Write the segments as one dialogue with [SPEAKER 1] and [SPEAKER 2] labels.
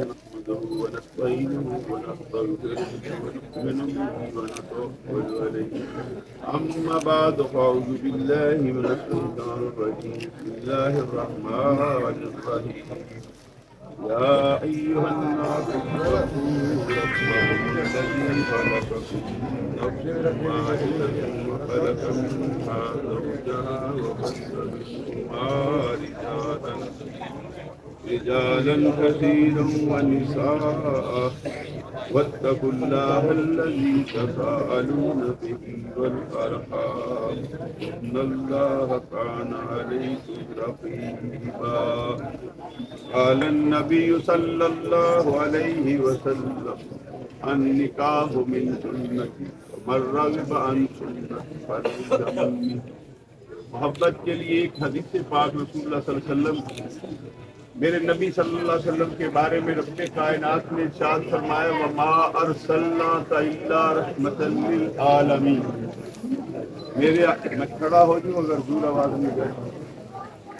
[SPEAKER 1] نحمده ونستعينه ونستغفره ونؤمن به ونتوكل عليه. أما بعد فأعوذ بالله من الشيطان الرجيم. بسم الله الرحمن الرحيم. يا أيها الناس اتقوا ربكم الذي خلقكم من نفس واحدة وخلق منها زوجها وبث منهما رجالا كثيرا ونساء واتقوا الله الذي تساءلون به والأرحام إن الله كان عليكم رقيبا. قال النبي صلى الله عليه وسلم النکاح من سنتی ومن رغب عن سنتی فليس مني. محبت کے لیے ایک حدیث پاک رسول اللہ صلی اللہ علیہ وسلم میرے نبی صلی اللہ علیہ وسلم کے بارے میں رب کائنات نے ارشاد فرمایا وما ارسلناک الا رحمۃ للعالمین. میں کھڑا ہو جاؤں اگر دور آواز میں گئے.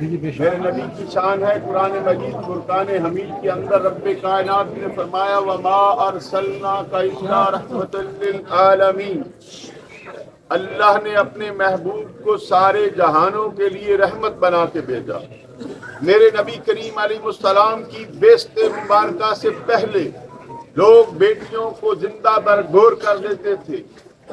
[SPEAKER 1] میرے نبی کی شان ہے قرآن مجید فرقان حمید کے اندر رب کائنات نے فرمایا وما ارسلناک الا رحمۃ للعالمین. اللہ نے اپنے محبوب کو سارے جہانوں کے لیے رحمت بنا کے بھیجا. میرے نبی کریم علیہ السلام کی بیست مبارکہ سے پہلے لوگ بیٹیوں کو زندہ برگور کر دیتے تھے،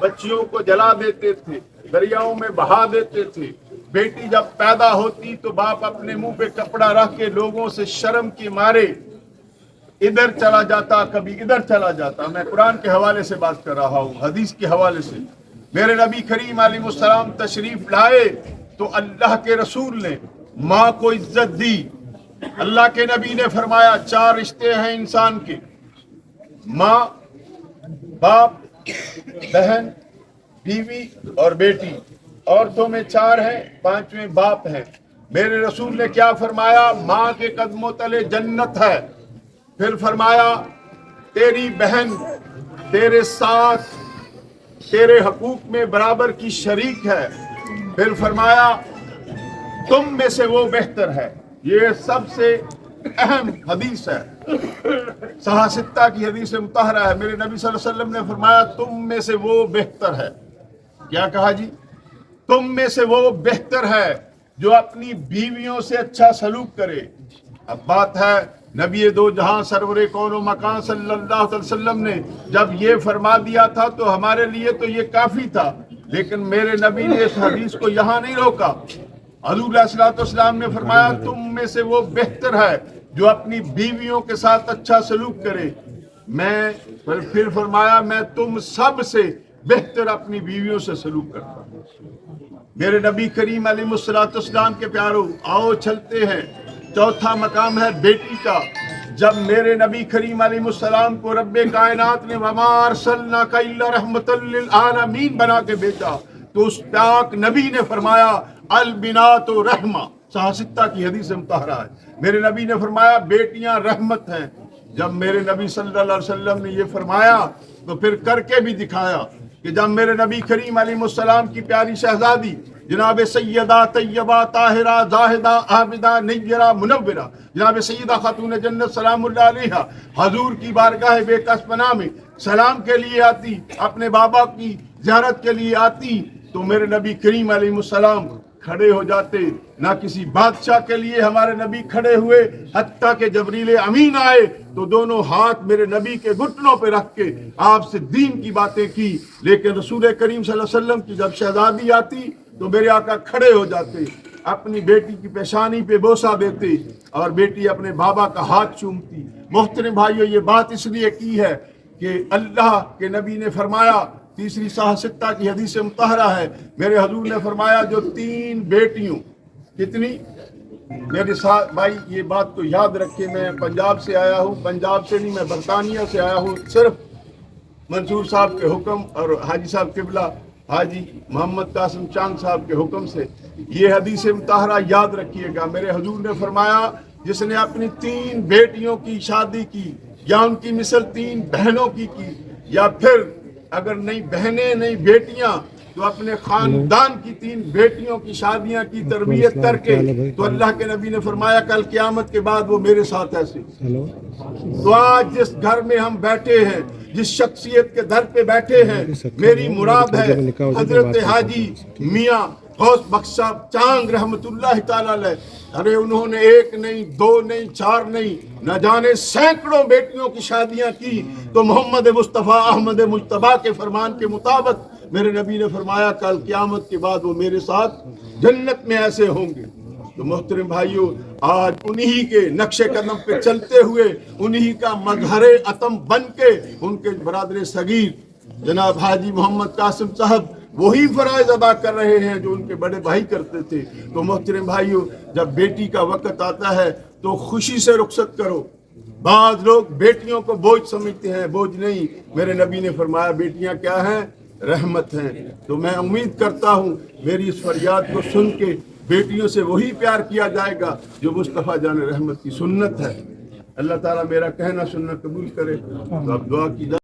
[SPEAKER 1] بچیوں کو جلا دیتے تھے، دریاؤں میں بہا دیتے تھے. بیٹی جب پیدا ہوتی تو باپ اپنے منہ پہ کپڑا رکھ کے لوگوں سے شرم کے مارے ادھر چلا جاتا، کبھی ادھر چلا جاتا. میں قرآن کے حوالے سے بات کر رہا ہوں، حدیث کے حوالے سے. میرے نبی کریم علیہ السلام تشریف لائے تو اللہ کے رسول نے ماں کو عزت دی. اللہ کے نبی نے فرمایا 4 رشتے ہیں انسان کے، ماں، باپ، بہن، بیوی اور بیٹی. عورتوں میں 4 ہیں، 5ویں باپ ہے. میرے رسول نے کیا فرمایا؟ ماں کے قدموں تلے جنت ہے. پھر فرمایا تیری بہن تیرے ساتھ تیرے حقوق میں برابر کی شریک ہے. پھر فرمایا تم میں سے وہ بہتر ہے. یہ سب سے اہم حدیث ہے، صحاح ستہ کی حدیث مطہرہ ہے. میرے نبی صلی اللہ علیہ وسلم نے فرمایا تم میں سے وہ بہتر ہے. کیا کہا جی؟ تم میں سے وہ بہتر ہے جو اپنی بیویوں سے اچھا سلوک کرے. اب بات ہے نبی دو جہاں سرور کون و مکان صلی اللہ علیہ وسلم نے جب یہ فرما دیا تھا تو ہمارے لیے تو یہ کافی تھا، لیکن میرے نبی نے اس حدیث کو یہاں نہیں روکا. حضور علیہ الصلوۃ والسلام نے فرمایا تم میں سے وہ بہتر ہے جو اپنی بیویوں کے ساتھ اچھا سلوک کرے. پھر فرمایا میں تم سب سے بہتر اپنی بیویوں سے سلوک کرتا ہوں. میرے نبی کریم علیہ الصلوۃ والسلام کے پیارو آؤ چلتے ہیں. چوتھا مقام ہے بیٹی کا. جب میرے نبی کریم علیہ السلام کو رب کائنات نے وما ارسلناک الا رحمۃ للعالمین بنا کے بھیجا تو اس پاک نبی نے فرمایا البنات رحمہ. صحاح ستہ کی حدیث مطہرہ ہے. میرے نبی نے فرمایا بیٹیاں رحمت ہیں. جب میرے نبی صلی اللہ علیہ وسلم نے یہ فرمایا تو پھر کر کے بھی دکھایا کہ جب میرے نبی کریم علیہ السلام کی پیاری شہزادی جناب سیدہ طیبہ طاہرہ زاہدہ عابدہ نیرہ منورہ جناب سیدہ خاتون جنت سلام اللہ علیہا حضور کی بارگاہ بے کس پناہ میں سلام کے لیے آتی، اپنے بابا کی زیارت کے لیے آتی تو میرے نبی کریم علیہ السلام کھڑے ہو جاتے. نہ کسی بادشاہ کے لیے ہمارے نبی کھڑے ہوئے، حتیٰ کہ جبریل امین آئے تو دونوں ہاتھ میرے نبی کے گھٹنوں پہ رکھ کے آپ سے دین کی باتیں کی. لیکن رسول کریم صلی اللہ علیہ وسلم کی جب شہزادی آتی تو میرے آقا کھڑے ہو جاتے، اپنی بیٹی کی پیشانی پہ بوسہ دیتے اور بیٹی اپنے بابا کا ہاتھ چومتی. محترم بھائیو یہ بات اس لیے کی ہے کہ اللہ کے نبی نے فرمایا، تیسری صحاح ستہ کی حدیث مطہرہ ہے، میرے حضور نے فرمایا جو 3 بیٹیوں کتنی میرے ساتھ بھائی یہ بات تو یاد رکھے، میں پنجاب سے آیا ہوں، پنجاب سے نہیں میں برطانیہ سے آیا ہوں، صرف منصور صاحب کے حکم اور حاجی صاحب قبلہ حاجی محمد قاسم چاند صاحب کے حکم سے یہ حدیث مطہرہ یاد رکھیے گا. میرے حضور نے فرمایا جس نے اپنی 3 بیٹیوں کی شادی کی یا ان کی مثل 3 بہنوں کی یا پھر اگر نہیں بہنیں نہیں بیٹیاں تو اپنے خاندان کی 3 بیٹیوں کی شادیاں کی تربیت کر کے تو اللہ کے نبی نے فرمایا کل قیامت کے بعد وہ میرے ساتھ ایسے. تو آج جس گھر میں ہم بیٹھے ہیں، جس شخصیت کے در پہ بیٹھے ہیں، میری مراد ہے حضرت حاجی میاں غوث بخش صاحب چانگ رحمت اللہ تعالیٰ علیہ. ارے انہوں نے 1 نہیں 2 نہیں 4 نہیں نہ جانے سینکڑوں بیٹیوں کی شادیاں کی. تو محمد مصطفیٰ احمد مجتبیٰ کے فرمان کے مطابق میرے نبی نے فرمایا کل قیامت کے بعد وہ میرے ساتھ جنت میں ایسے ہوں گے. تو محترم بھائیوں، آج انہی کے نقش قدم پہ چلتے ہوئے، انہی کا مظہر عتم بن کے ان کے برادر صغیر جناب حاجی محمد قاسم صاحب وہی فرائض ادا کر رہے ہیں جو ان کے بڑے بھائی کرتے تھے. تو محترم بھائیوں، جب بیٹی کا وقت آتا ہے تو خوشی سے رخصت کرو. بعض لوگ بیٹیوں کو بوجھ سمجھتے ہیں، بوجھ نہیں. میرے نبی نے فرمایا بیٹیاں کیا ہیں؟ رحمت ہیں. تو میں امید کرتا ہوں میری اس فریاد کو سن کے بیٹیوں سے وہی پیار کیا جائے گا جو مصطفیٰ جان رحمت کی سنت ہے. اللہ تعالیٰ میرا کہنا سننا قبول کرے. تو اب دعا کی جائے.